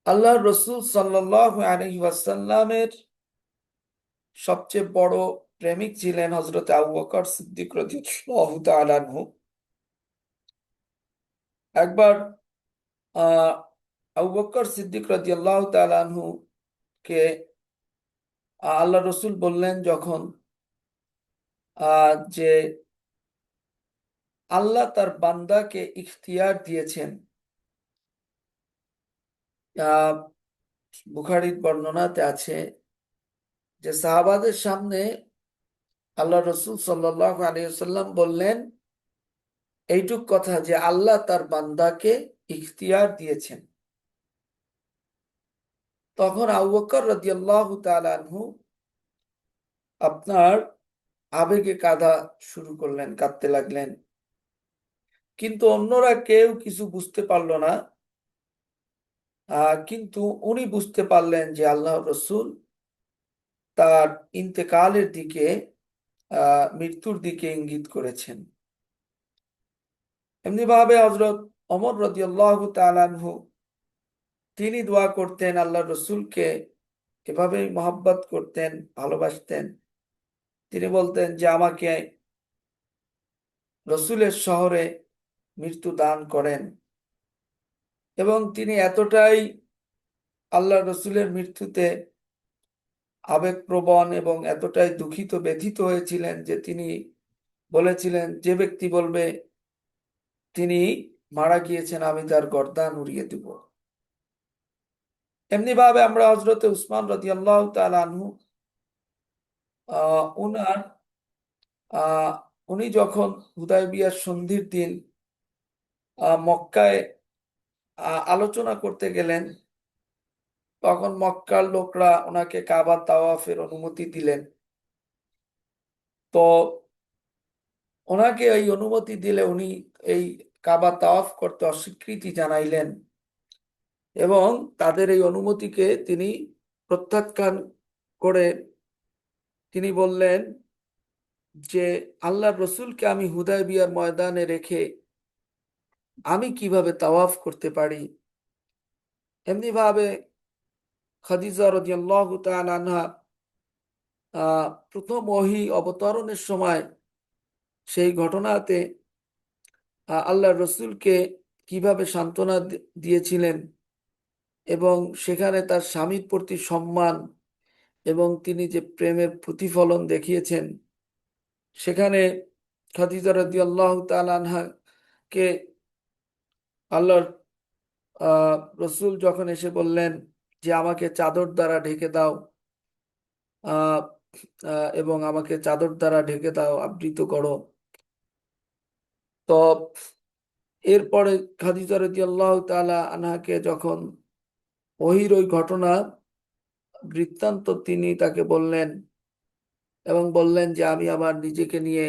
আল্লাহ রসুল সাল্লাল্লাহু আলাইহি ওয়াসাল্লামের সবচেয়ে বড় প্রেমিক ছিলেন হযরত আবু বকর সিদ্দিক রাদিয়াল্লাহু তাআলা আনহু। একবার আহ আবু বকর সিদ্দিক রাদিয়াল্লাহু তাআলা আনহু কে আল্লাহ রসুল বললেন যখন, যে আল্লাহ তার বান্দাকে ইখতিয়ার দিয়েছেন। আহ বুখারীর বর্ণনাতে আছে যে সাহাবাদের সামনে আল্লাহ রসুল সাল্লাল্লাহু আলাইহি ওয়াসাল্লাম বললেন এইটুক কথা যে আল্লাহ তার বান্দাকে ইখতিয়ার দিয়েছেন। তখন আবু বকর রাদিয়াল্লাহু তাআলা আনহু আপনার আবেগে কাঁদা শুরু করলেন, কাঁদতে লাগলেন, কিন্তু অন্যরা কেউ কিছু বুঝতে পারলো না। কিন্তু উনি বুঝতে পারলেন যে আল্লাহ রসুল তার ইন্তেকালের দিকে, মৃত্যুর দিকে ইঙ্গিত করেছেন। এমনি ভাবে হযরত ওমর রাদিয়াল্লাহু তাআলা আনহু তিনি দোয়া করতেন, আল্লাহ রসুলকে এভাবে মহব্বত করতেন, ভালোবাসতেন। তিনি বলতেন যে আমাকে রসুলের শহরে মৃত্যু দান করেন। এবং তিনি এতটাই আল্লাহ রসুলের মৃত্যুতে আবেগপ্রবণ এবং এতটাই দুঃখিত ব্যথিত হয়েছিলেন যে তিনি বলেছিলেন, যে ব্যক্তি বলবে তিনি মারা গিয়েছেন আমি তার গর্দান উড়িয়ে দেব। এমনি ভাবে আমরা হযরতে উসমান রাদিয়াল্লাহু তাআলা আনহু উনার আহ উনি যখন হুদায়বিয়ার সন্ধির দিন মক্কায় আলোচনা করতে গেলেন, তখন মক্কার লোকরা ওনাকে কাবা তাওয়াফের অনুমতি দিলেন। তো ওনাকে এই অনুমতি দিলে উনি এই কাবা তাওয়াফ করতে অস্বীকৃতি জানাইলেন এবং তাদের এই অনুমতিকে তিনি প্রত্যাখ্যান করে তিনি বললেন যে আল্লাহর রসুলকে আমি হুদায়বিয়ার ময়দানে রেখে আমি কিভাবে তাওয়াফ করতে পারি। এমনি ভাবে খাদিজা রাদিয়াল্লাহু তাআলা আনহা প্রথম ওহী অবতরণের সময় সেই ঘটনাতে আল্লাহর রসুলকে কিভাবে সান্ত্বনা দিয়েছিলেন এবং সেখানে তার স্বামীর প্রতি সম্মান এবং তিনি যে প্রেমের প্রতিফলন দেখিয়েছেন, সেখানে খাদিজা রাদিয়াল্লাহু তাআলা আনহাকে আল্লাহর রসুল যখন এসে বললেন যে আমাকে চাদর দ্বারা ঢেকে দাও, আহ এবং আমাকে চাদর দ্বারা ঢেকে দাও, আবৃত করো। তো এরপরে খাদিজা রাদিয়াল্লাহু তাআলা আনহাকে যখন ওহির ওই ঘটনা বৃত্তান্ত তিনি তাকে বললেন এবং বললেন যে আমি আমার নিজেকে নিয়ে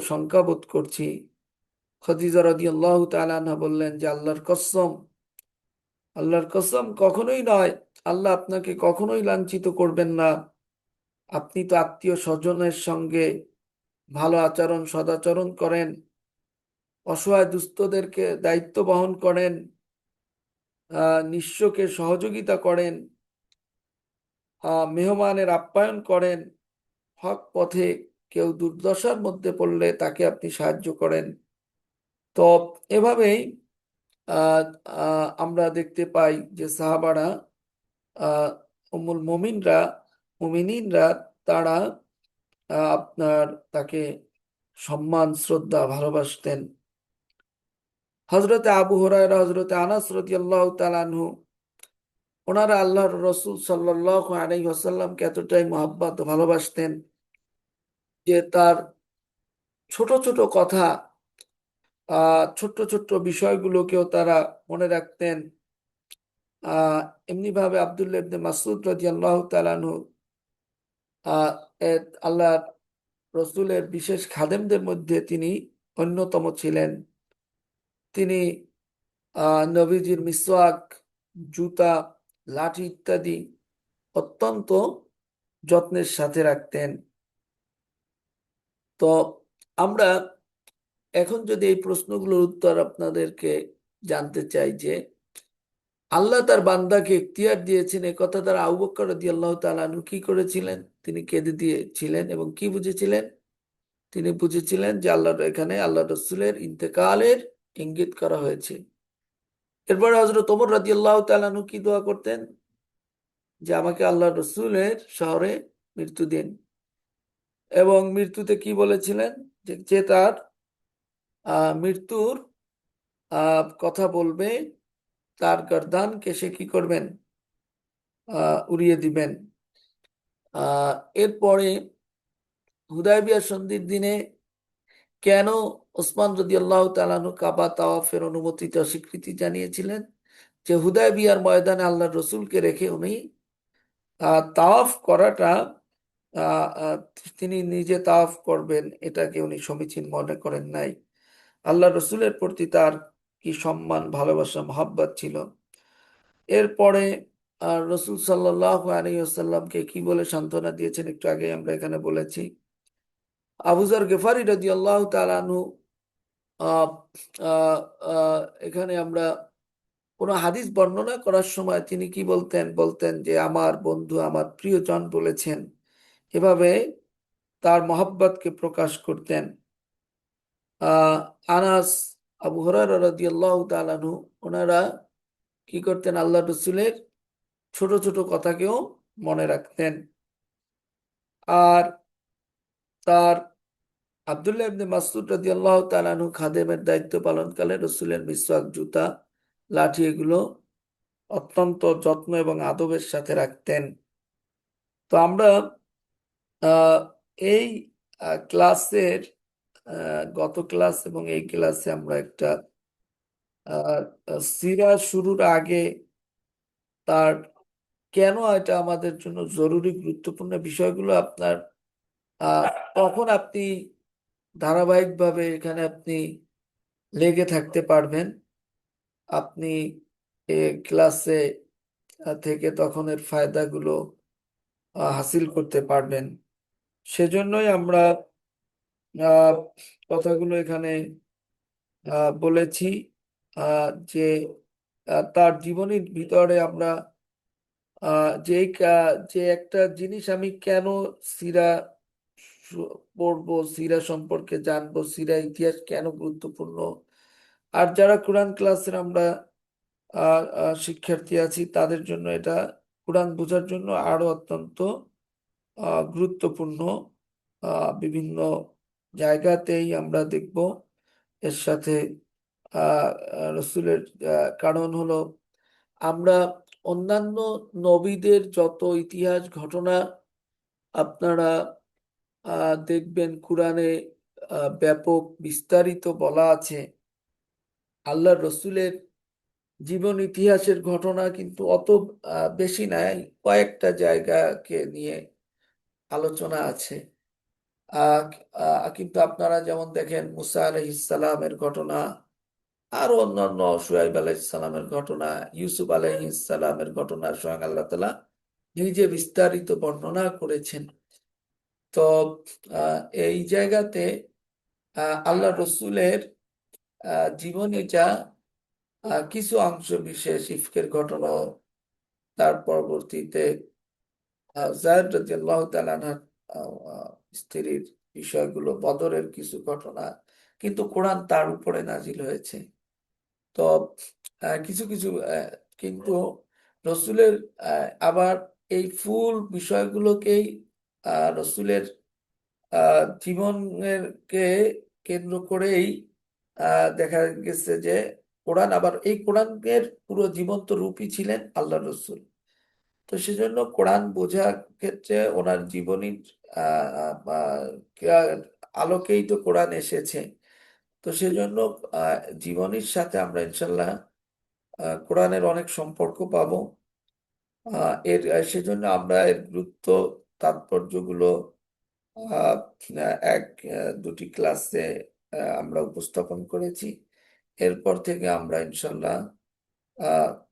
শঙ্কা বোধ করছি। খাদিজা রাদিয়াল্লাহু তাআলা আনহা বললেন যে আল্লাহর কসম, আল্লাহর কসম কখনোই নয়, আল্লাহ আপনাকে কখনোই লাঞ্ছিত করবেন না। আপনি তো আত্মীয় স্বজনের সঙ্গে ভালো আচরণ সদাচরণ করেন, অসহায় দুস্থদেরকে দায়িত্ব বহন করেন, নিঃস্বকে সহযোগিতা করেন, মেহমানের আপ্যায়ন করেন, হক পথে কেউ দুর্দশার মধ্যে পড়লে তাকে আপনি সাহায্য করেন। তো এভাবেই আমরা দেখতে পাই যে সাহাবারা, উম্মুল মুমিনিনরা তারা আপনার তাকে সম্মান শ্রদ্ধা ভালোবাসতেন। হজরতে আবু হুরায়রা, হজরতে আনাস রাদিয়াল্লাহু তাআলা আনহু ওনারা আল্লাহর রসুল সাল্লাল্লাহু আলাইহি ওয়াসাল্লামকে এতটাই মহব্বত ভালোবাসতেন যে তার ছোট ছোট কথা, ছোট্ট ছোট্ট বিষয়গুলোকেও তারা মনে রাখতেন। আহ এমনি ভাবে আব্দুল্লাহ ইবনে মাসউদ রাদিয়াল্লাহু তাআলা আনহু আহ আল্লাহ রসুলের বিশেষ খাদেমদের মধ্যে তিনি অন্যতম ছিলেন। তিনি নবীজির মিসওয়াক, জুতা, লাঠি ইত্যাদি অত্যন্ত যত্নের সাথে রাখতেন। তো আমরা এখন যদি এই প্রশ্নগুলোর উত্তর আপনাদেরকে জানতে চাই যে আল্লাহ তার বান্দাকে ইখতিয়ার দিয়েছেন, এ কথা তারা আবু বকর রাদিয়াল্লাহু তাআলা আনহু কি করেছিলেন? তিনি কেঁদে দিয়েছিলেন এবং কি বুঝেছিলেন? তিনি বুঝেছিলেন যে এখানে আল্লাহ রসুলের ইন্তেকালের ইঙ্গিত করা হয়েছে। এরপরে হযরত ওমর রাদিয়াল্লাহু তাআলা আনহু কি দোয়া করতেন? যে আমাকে আল্লাহ রসুলের শহরে মৃত্যু দিন। এবং মৃত্যুতে কি বলেছিলেন? যে যে তার মৃত্যুর কথা বলবে তার গর্দানকে সে কি করবেন? উড়িয়ে দিবেন। এরপরে হুদায়বিয়া সন্ধির দিনে কেন ওসমান রাদিয়াল্লাহু তাআলা আনহু কাবা তাওয়াফের অনুমতিতে অস্বীকৃতি জানিয়েছিলেন? যে হুদায়বিয়ার ময়দানে আল্লাহর রসুলকে রেখে উনি তাওয়াফ করাটা, আহ, আহ, তিনি নিজে তাওয়াফ করবেন এটাকে উনি সমীচীন মনে করেন নাই। আল্লাহ রসুলের প্রতি তার কি সম্মান, ভালোবাসা, মহাব্বত ছিল। এরপরে রসুল সাল্লাল্লাহু আলাইহি ওয়াসাল্লামকে কি বলে সান্ত্বনা দিয়েছেন একটু আগে আমরা এখানে বলেছি। আবু যর গেফারি রাদিয়াল্লাহু তাআলা আনহু, আহ, আহ, এখানে আমরা কোনো হাদিস বর্ণনা করার সময় তিনি কি বলতেন, বলতেন যে আমার বন্ধু আমার প্রিয়জন বলেছেন, এভাবে তার মহব্বতকে প্রকাশ করতেন। আহ আনাস, আবু হুরায়রা রাদিয়াল্লাহু তাআলা আনহু, ওনারা কি করতেন, আল্লাহ রসুলের ছোট ছোট কথাকেও মনে রাখতেন। আর তার আব্দুল্লাহ ইবনে মাসউদ রাদিয়াল্লাহু তাআলা আনহু খাদেমের দায়িত্ব পালনকালে রসুলের মিসওয়াক, জুতা, লাঠি এগুলো অত্যন্ত যত্ন এবং আদবের সাথে রাখতেন। তো আমরা আহ, এই ক্লাসের গত ক্লাস এবং এই ক্লাসে আমরা একটা আহ, সিরা শুরুর আগে তার কেন এটা আমাদের জন্য জরুরি গুরুত্বপূর্ণ বিষয়গুলো আপনার আহ, তখন আপনি ধারাবাহিকভাবে এখানে আপনি লেগে থাকতে পারবেন। আপনি ক্লাসে থেকে তখন এর ফায়দাগুলো হাসিল করতে পারবেন। সেজন্যই আমরা আহ, কথাগুলো এখানে বলেছি, যে তার জীবনীর ভিতরে আমরা যে একটা জিনিস আমি কেন সিরা পড়বো, সিরা সম্পর্কে জানবো, সিরা ইতিহাস কেন গুরুত্বপূর্ণ। আর যারা কোরআন ক্লাসের আমরা শিক্ষার্থী আছি তাদের জন্য এটা কোরআন বোঝার জন্য আরো অত্যন্ত গুরুত্বপূর্ণ। বিভিন্ন জায়গাতেই আমরা দেখব এর সাথে রসুলের কারণ হলো আমরা অন্যান্য নবীদের যত ইতিহাস ঘটনা আপনারা দেখবেন কোরআনে ব্যাপক বিস্তারিত বলা আছে। আল্লাহ রসুলের জীবন ইতিহাসের ঘটনা কিন্তু অত বেশি নাই, কয়েকটা জায়গাকে নিয়ে আলোচনা আছে। আহ, কিন্তু আপনারা যেমন দেখেন মুসা আলাইহিসসালামের ঘটনা, আরো অন্যান্য শুয়াইব আলাইহিসসালামের ঘটনা, ইউসুফ আলাইহিসসালামের ঘটনা স্বয়ং আল্লাহ তাআলা নিজে বিস্তারিত বর্ণনা করেছেন। তো এই জায়গাতে আল্লাহ রসুলের জীবনীটা কিছু অংশ বিশেষ ইফকের ঘটনা, তার পরবর্তীতে জায়দ রাদিয়াল্লাহু তাআলা আনহার স্ত্রীর বিষয়গুলো, বদরের কিছু ঘটনা, কিন্তু কোরআন তার উপরে নাজিল হয়েছে। তো কিছু কিছু কিন্তু রসুলের আবার এই ফুল বিষয়গুলোকেই রসুলের জীবনের কে কেন্দ্র করেই দেখা গেছে যে কোরআন, আবার এই কোরআনের পুরো জীবন্ত রূপই ছিলেন আল্লাহ রসুল। তো সেজন্য কোরআন বোঝার ক্ষেত্রে ওনার জীবনীর আহ, আহ, আলোকেই তো কোরআন এসেছে। তো সেজন্য আহ, জীবনীর সাথে আমরা ইনশাল্লাহ কোরআনের অনেক সম্পর্ক পাবো। সেজন্য আমরা এর গুরুত্ব, তাৎপর্যগুলো আহ, এক দুটি ক্লাসে আমরা উপস্থাপন করেছি। এরপর থেকে আমরা ইনশাল্লাহ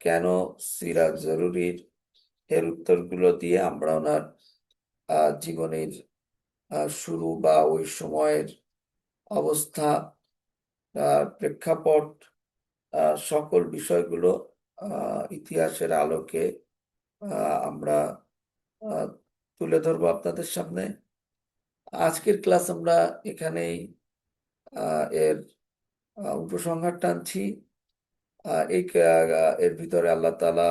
কেন সিরাত জরুরির এর উত্তরগুলো দিয়ে আমরা ওনার জীবনের শুরু বা ওই সময়ের অবস্থা, প্রেক্ষাপট, সকল বিষয়গুলো ইতিহাসের আলোকে আমরা আহ, তুলে ধরবো আপনাদের সামনে। আজকের ক্লাস আমরা এখানেই এর উপসংহার টানছি। এর ভিতরে আল্লাহ তাআলা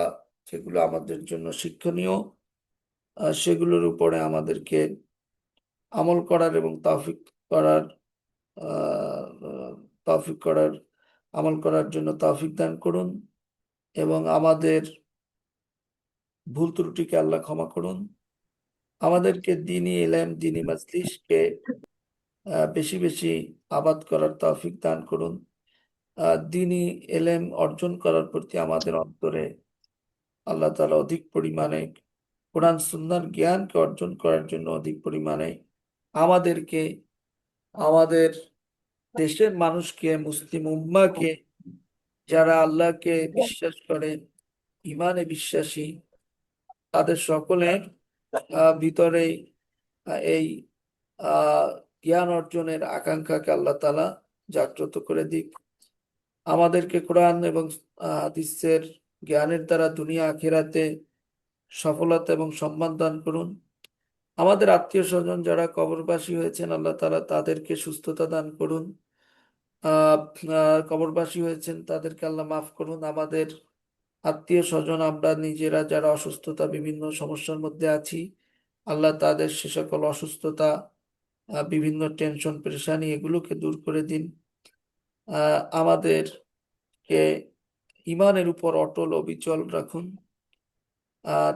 যেগুলো আমাদের জন্য শিক্ষণীয় সেগুলোর উপরে আমাদেরকে আমল করার এবং করার আহ, তৌফিক করার আমল করার জন্য তৌফিক দান করুন, এবং আমাদের ভুল ত্রুটিকে আল্লাহ ক্ষমা করুন। আমাদেরকে দ্বীনি ইলম, দ্বীনি মজলিসকে বেশি বেশি আবাদ করার তৌফিক দান করুন। দ্বীনি ইলম অর্জন করার প্রতি আমাদের অন্তরে আল্লাহ তাআলা অধিক পরিমাণে কোরআন সুন্নাহর জ্ঞানকে অর্জন করার জন্য অধিক পরিমাণে আমাদেরকে, আমাদের দেশের মানুষকে, মুসলিম উম্মাহকে, যারা আল্লাহকে বিশ্বাস করে, ইমানে বিশ্বাসী, তাদের সকলের ভিতরে এই আহ জ্ঞান অর্জনের আকাঙ্ক্ষাকে আল্লাহ তাআলা জাগ্রত করে দিক। আমাদেরকে কোরআন এবং হাদিসের জ্ঞানের দ্বারা দুনিয়া আখিরাতে সফলতা এবং সম্মান দান করুন। আমাদের আত্মীয় স্বজন যারা কবরবাসী হয়েছেন, আল্লাহ তাআলা তাদেরকে সুস্থতা দান করুন। আহ কবরবাসী হয়েছেন তাদেরকে আল্লাহ মাফ করুন। আমাদের আত্মীয় স্বজন, আমরা নিজেরা যারা অসুস্থতা বিভিন্ন সমস্যার মধ্যে আছি, আল্লাহ তাদের সে সকল অসুস্থতা, বিভিন্ন টেনশন পেরেশানি এগুলোকে দূর করে দিন। আমাদেরকে ইমানের উপর অটল অবিচল রাখুন।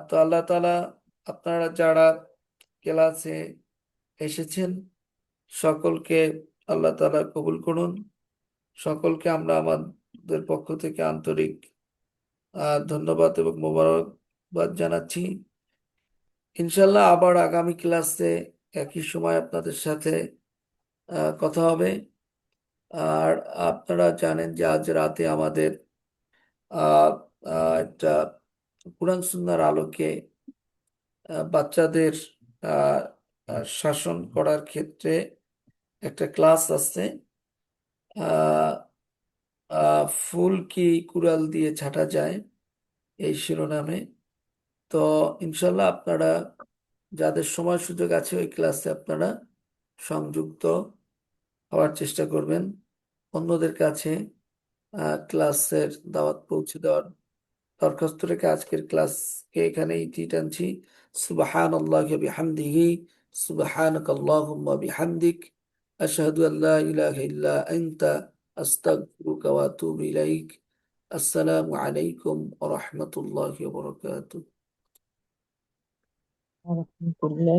তো আল্লাহ তাআলা, আপনারা যারা ক্লাসে এসেছেন সকলকে আল্লাহ তাআলা কবুল করুন। সকলকে আমরা আমাদের পক্ষ থেকে আন্তরিক ধন্যবাদ এবং মোবারকবাদ জানাচ্ছি। ইনশাল্লাহ আবার আগামী ক্লাসে একই সময় আপনাদের সাথে কথা হবে। আর আপনারা জানেন যে আজ রাতে আমাদের আহ, একটা কোরআন সুন্নাহর আলোকে বাচ্চাদের আহ, শাসন করার ক্ষেত্রে একটা ক্লাস আছে। আহ, ফুল কি কুড়াল দিয়ে ছাঁটা যায়, এই শিরোনামে। তো ইনশাল্লাহ আপনারা যাদের সময় সুযোগ আছে ওই ক্লাসে আপনারা সংযুক্ত হওয়ার চেষ্টা করবেন। অন্যদের কাছে ক্লাসের দাওয়াত পৌঁছে দেওয়ার দরখাস্ত রেখে আজকের ক্লাসকে এখানে ইতি টানছি। সুবহানাল্লাহি ওয়া বিহামদিহি, সুবহানাকাল্লাহুম্মা বিহামদিক, আশহাদু আল্লা ইলাহা ইল্লা আনতা, আস্তাগফিরুকা ওয়া আতুবু ইলাইক। আসসালামু আলাইকুম ওয়া রাহমাতুল্লাহি ওয়া বারাকাতুহু।